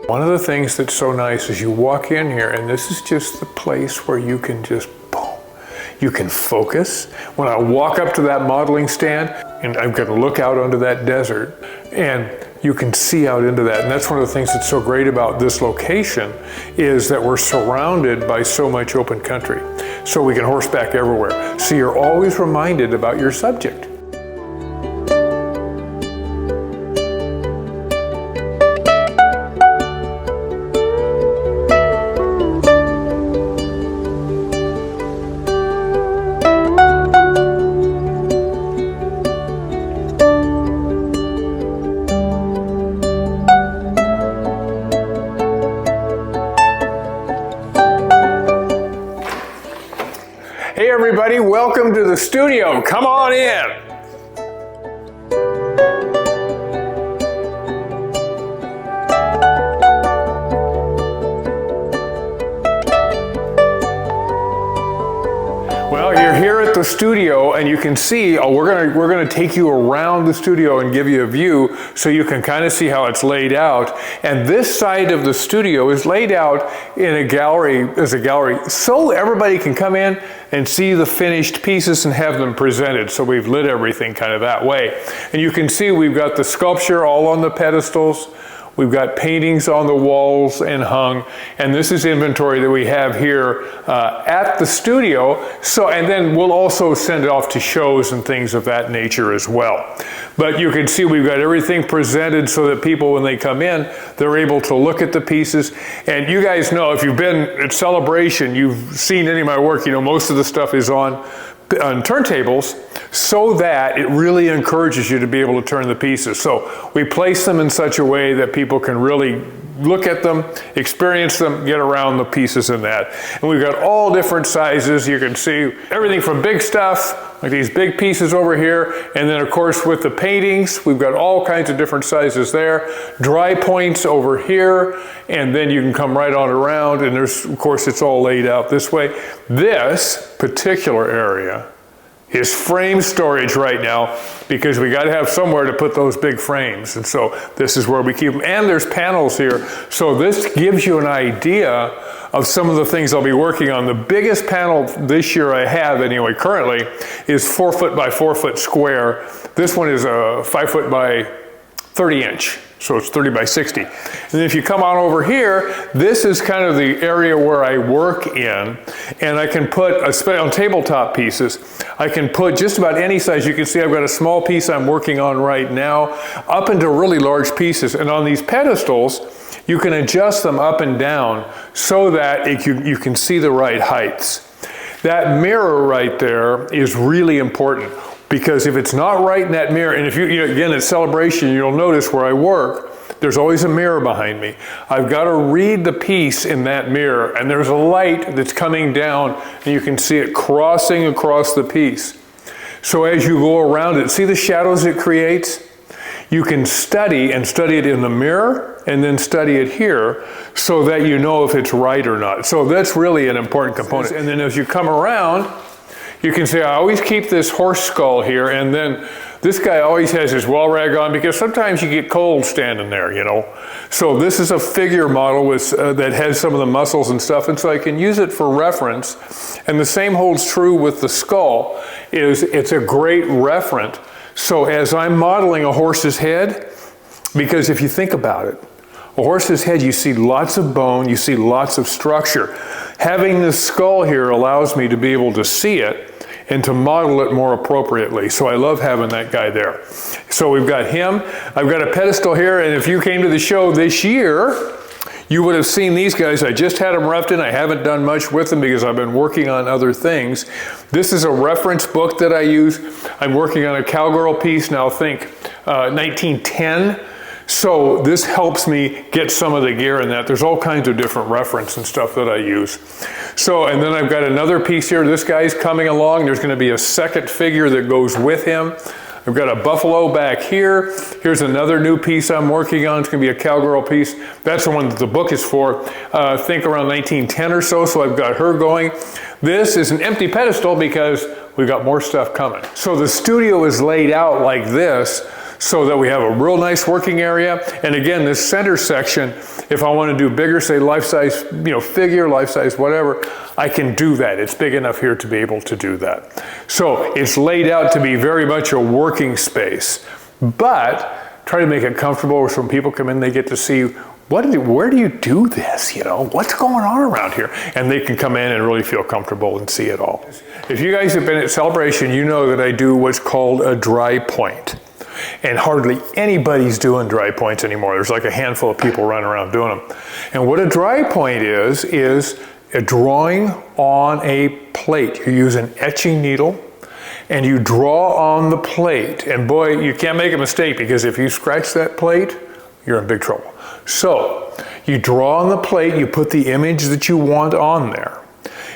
One of the things that's so nice is you walk in here and this is just the place where you can just, boom, you can focus. When I walk up to that modeling stand and I'm gonna look out onto that desert and you can see out into that. And that's one of the things that's so great about this location is that we're surrounded by so much open country. So we can horseback everywhere. So you're always reminded about your subject. Hey everybody, welcome to the studio. Come on in. Well, you're here at the studio and you can see, we're gonna take you around the studio and give you a view so you can kind of see how it's laid out. And this side of the studio is laid out in a gallery, as a gallery, so everybody can come in and see the finished pieces and have them presented. So we've lit everything kind of that way. And you can see we've got the sculpture all on the pedestals. We've got paintings on the walls and hung, and this is inventory that we have here at the studio. So, and then we'll also send it off to shows and things of that nature as well. But you can see we've got everything presented so that people, when they come in, they're able to look at the pieces. And you guys know, if you've been at Celebration, you've seen any of my work, you know, most of the stuff is on turntables so that it really encourages you to be able to turn the pieces. So we place them in such a way that people can really look at them, experience them, get around the pieces in that. And we've got all different sizes. You can see everything from big stuff, like these big pieces over here, and then of course with the paintings, we've got all kinds of different sizes there. Dry points over here, and then you can come right on around, and there's, of course, it's all laid out this way. This particular area is frame storage right now because we got to have somewhere to put those big frames. And so this is where we keep them. And there's panels here. So this gives you an idea of some of the things I'll be working on. The biggest panel this year I have anyway currently is 4 foot by 4 foot square. This one is a 5 foot by 30 inch. So it's 30 by 60. And then if you come on over here, this is kind of the area where I work in. And I can put, on tabletop pieces, I can put just about any size. You can see I've got a small piece I'm working on right now, up into really large pieces. And on these pedestals, you can adjust them up and down so that you can see the right heights. That mirror right there is really important. Because if it's not right in that mirror, and if you know, again, at Celebration, you'll notice where I work, there's always a mirror behind me. I've got to read the piece in that mirror, and there's a light that's coming down, and you can see it crossing across the piece. So as you go around it, see the shadows it creates? You can study it in the mirror, and then study it here, so that you know if it's right or not. So that's really an important component. And then as you come around, you can see I always keep this horse skull here, and then this guy always has his wall rag on because sometimes you get cold standing there, you know. So this is a figure model with, that has some of the muscles and stuff, and so I can use it for reference. And the same holds true with the skull, it's a great referent. So as I'm modeling a horse's head, because if you think about it, a horse's head, you see lots of bone, you see lots of structure. Having this skull here allows me to be able to see it and to model it more appropriately. So I love having that guy there. So we've got him. I've got a pedestal here, and if you came to the show this year, you would have seen these guys. I just had them roughed in. I haven't done much with them because I've been working on other things. This is a reference book that I use. I'm working on a cowgirl piece now, think 1910. So this helps me get some of the gear in that. There's all kinds of different reference and stuff that I use. So, and then I've got another piece here. This guy's coming along. There's going to be a second figure that goes with him. I've got a buffalo back here. Here's another new piece I'm working on. It's going to be a cowgirl piece. That's the one that the book is for. I think around 1910 or so. So I've got her going. This is an empty pedestal because we've got more stuff coming. So the studio is laid out like this, so that we have a real nice working area. And again, this center section, if I want to do bigger, say life-size, figure, life-size, whatever, I can do that. It's big enough here to be able to do that. So it's laid out to be very much a working space, but try to make it comfortable so when people come in, they get to see where do you do this? What's going on around here? And they can come in and really feel comfortable and see it all. If you guys have been at Celebration, you know that I do what's called a dry point. And hardly anybody's doing dry points anymore. There's like a handful of people running around doing them. And what a dry point is a drawing on a plate. You use an etching needle and you draw on the plate. And boy, you can't make a mistake, because if you scratch that plate, you're in big trouble. So you draw on the plate, you put the image that you want on there.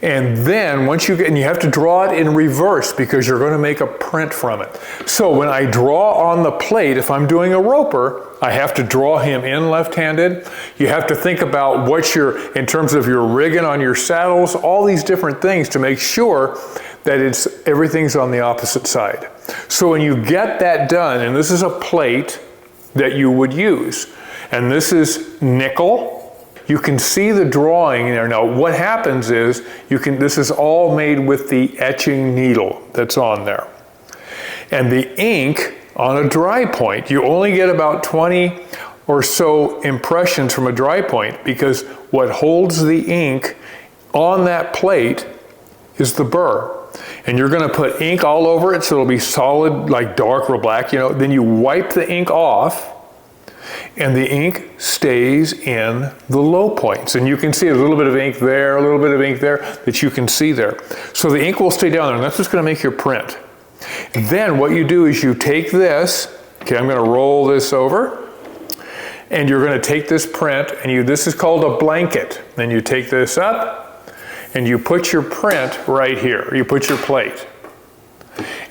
And then and you have to draw it in reverse, because you're going to make a print from it. So when I draw on the plate, if I'm doing a roper, I have to draw him in left-handed. You have to think about in terms of your rigging on your saddles, all these different things to make sure that everything's on the opposite side. So when you get that done, and this is a plate that you would use, and this is nickel. You can see the drawing there. Now what happens is, this is all made with the etching needle that's on there. And the ink on a dry point, you only get about 20 or so impressions from a dry point, because what holds the ink on that plate is the burr. And you're going to put ink all over it so it'll be solid, like dark or black, then you wipe the ink off, and the ink stays in the low points. And you can see a little bit of ink there, a little bit of ink there that you can see there. So the ink will stay down there, and that's what's going to make your print. And then what you do is you take this, okay, I'm going to roll this over, and you're going to take this print, and this is called a blanket. Then you take this up, and you put your print right here. You put your plate.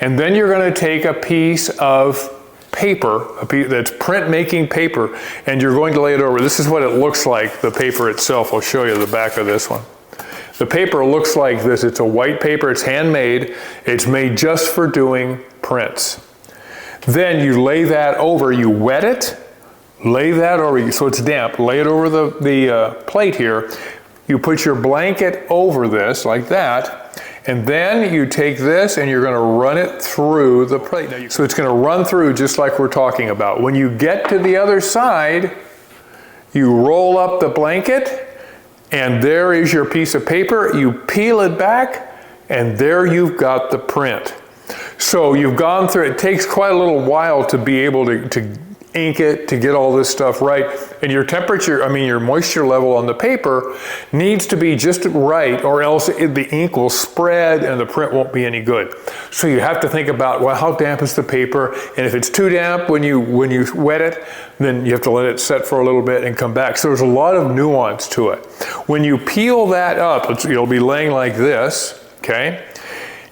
And then you're going to take a piece of paper, that's printmaking paper, and you're going to lay it over. This is what it looks like, the paper itself. I'll show you the back of this one. The paper looks like this. It's a white paper. It's handmade. It's made just for doing prints. Then you lay that over. You wet it. Lay that over, so it's damp. Lay it over the plate here. You put your blanket over this like that. And then you take this and you're going to run it through the plate. So it's going to run through just like we're talking about. When you get to the other side, you roll up the blanket, and there is your piece of paper. You peel it back, and there you've got the print. So you've gone through, it takes quite a little while to be able to ink it, to get all this stuff right. And your temperature, your moisture level on the paper needs to be just right, or else the ink will spread and the print won't be any good. So you have to think about, well, how damp is the paper? And if it's too damp when you wet it, then you have to let it set for a little bit and come back. So there's a lot of nuance to it. When you peel that up, you'll be laying like this, okay?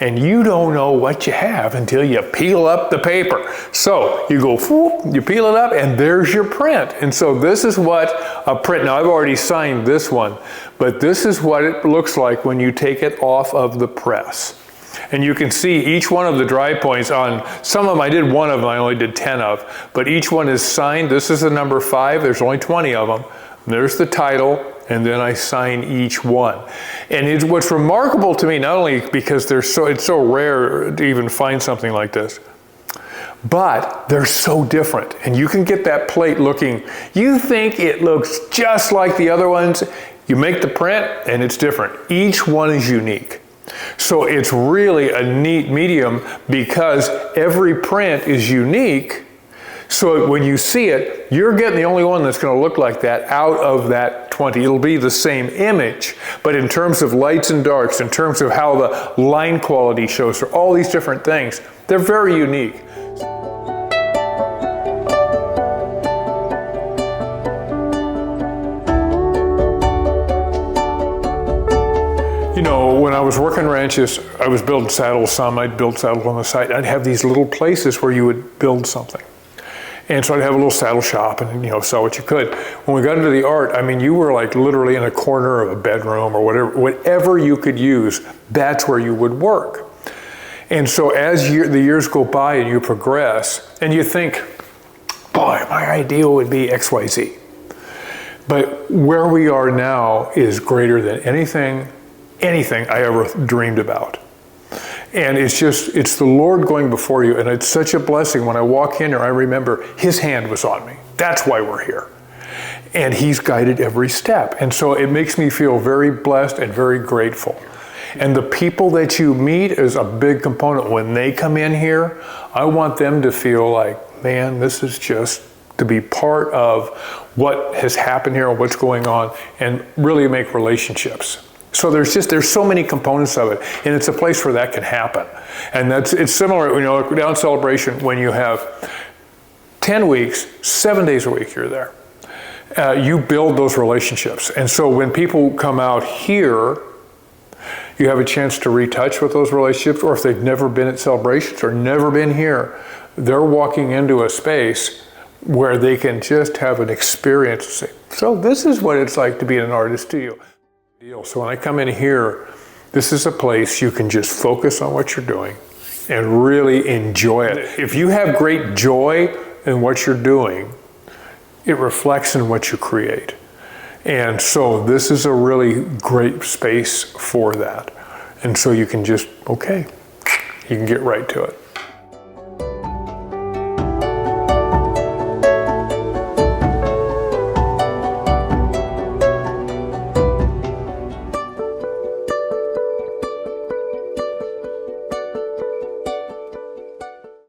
And you don't know what you have until you peel up the paper. So you go, whoop, you peel it up, and there's your print. And so this is what a print, now I've already signed this one, but this is what it looks like when you take it off of the press. And you can see each one of the dry points on, some of them I did one of them, I only did 10 of, but each one is signed. This is the number 5, there's only 20 of them. There's the title, and then I sign each one. And what's remarkable to me, not only because it's so rare to even find something like this, but they're so different. And you can get that plate looking, you think it looks just like the other ones, you make the print and it's different. Each one is unique. So it's really a neat medium because every print is unique. So when you see it, you're getting the only one that's going to look like that out of that 20. It'll be the same image, but in terms of lights and darks, in terms of how the line quality shows, for all these different things, they're very unique. You know, when I was working ranches, I was building saddles some. I'd build saddles on the side. I'd have these little places where you would build something. And so I'd have a little saddle shop and, sell what you could. When we got into the art, you were like literally in a corner of a bedroom or whatever you could use, that's where you would work. And so as the years go by and you progress, and you think, boy, my ideal would be XYZ. But where we are now is greater than anything I ever dreamed about. And it's the Lord going before you, and it's such a blessing. When I walk in here, I remember His hand was on me. That's why we're here. And He's guided every step. And so it makes me feel very blessed and very grateful. And the people that you meet is a big component. When they come in here, I want them to feel like, man, this is just to be part of what has happened here and what's going on, and really make relationships. So there's so many components of it, and it's a place where that can happen. And it's similar, down in Celebration, when you have 10 weeks, 7 days a week you're there. You build those relationships. And so when people come out here, you have a chance to retouch with those relationships, or if they've never been at Celebrations or never been here, they're walking into a space where they can just have an experience and say, so this is what it's like to be in an artist studio. So when I come in here, this is a place you can just focus on what you're doing and really enjoy it. If you have great joy in what you're doing, it reflects in what you create. And so this is a really great space for that. And so you can just, okay, you can get right to it.